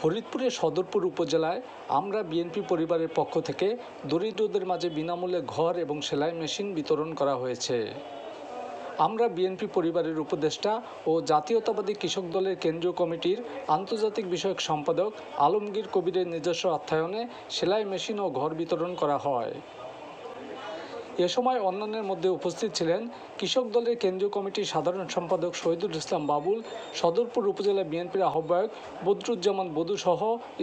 ফরিদপুরের সদরপুর উপজেলায় আমরা বিএনপি পরিবারের পক্ষ থেকে দরিদ্রদের মাঝে বিনামূল্যে ঘর এবং সেলাই মেশিন বিতরণ করা হয়েছে। আমরা বিএনপি পরিবারের উপদেষ্টা ও জাতীয়তাবাদী কৃষক দলের কেন্দ্রীয় কমিটির আন্তর্জাতিক বিষয়ক সম্পাদক আলমগীর কবিরের নিজস্ব অর্থায়নে সেলাই মেশিন ও ঘর বিতরণ করা হয়। এ সময় অন্যান্যের মধ্যে উপস্থিত ছিলেন কৃষক দলের কেন্দ্রীয় কমিটির সাধারণ সম্পাদক শহীদুল ইসলাম বাবুল, সদরপুর উপজেলা বিএনপির আহ্বায়ক বদরুজ্জামান বদু সহ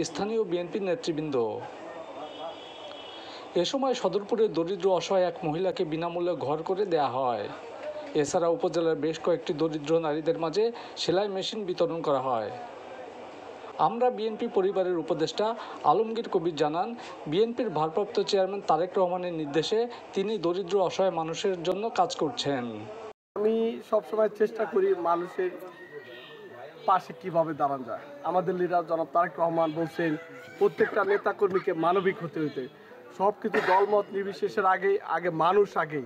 স্থানীয় বিএনপির নেতৃবৃন্দ। এ সময় সদরপুরের দরিদ্র অসহায় এক মহিলাকে বিনামূল্যে ঘর করে দেয়া হয়। এছাড়া উপজেলার বেশ কয়েকটি দরিদ্র নারীদের মাঝে সেলাই মেশিন বিতরণ করা হয়। আমরা বিএনপি পরিবারের উপদেষ্টা আলমগীর কবির জানান, বিএনপির ভারপ্রাপ্ত চেয়ারম্যান তারেক রহমানের নির্দেশে তিনি দরিদ্র অসহায় মানুষের জন্য কাজ করছেন। আমি সবসময় চেষ্টা করি মানুষের পাশে কিভাবে দাঁড়ানো যায়। আমাদের লিডার জনাব তারেক রহমান বলছেন প্রত্যেকটা নেতাকর্মীকে মানবিক হতে হতে, সব কিছু দলমত নির্বিশেষের আগে মানুষ আগে।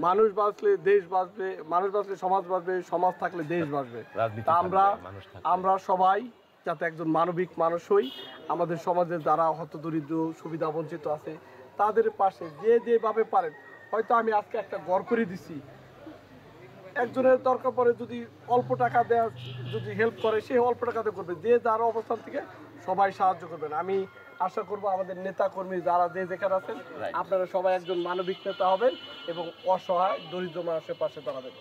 মানুষ বাঁচলে দেশ বাঁচবে, মানুষ বাঁচলে সমাজ বাঁচবে, সমাজ থাকলে দেশ বাঁচবে। তা আমরা সবাই যাতে একজন মানবিক মানুষ হই, আমাদের সমাজের যারা হতদরিদ্র সুবিধা বঞ্চিত আছে তাদের পাশে যে যেভাবে পারেন। হয়তো আমি আজকে একটা ঘর করে দিছি, একজনের দরকার পড়ে যদি অল্প টাকা দেওয়া যদি হেল্প করে সে অল্প টাকাতে করবে, যে যার অবস্থান থেকে সবাই সাহায্য করবেন। আমি আশা করব আমাদের নেতা কর্মী যারা যে যেখানে আছেন আপনারা সবাই একজন মানবিক নেতা হবেন এবং অসহায় দরিদ্র মানুষের পাশে দাঁড়াবেন।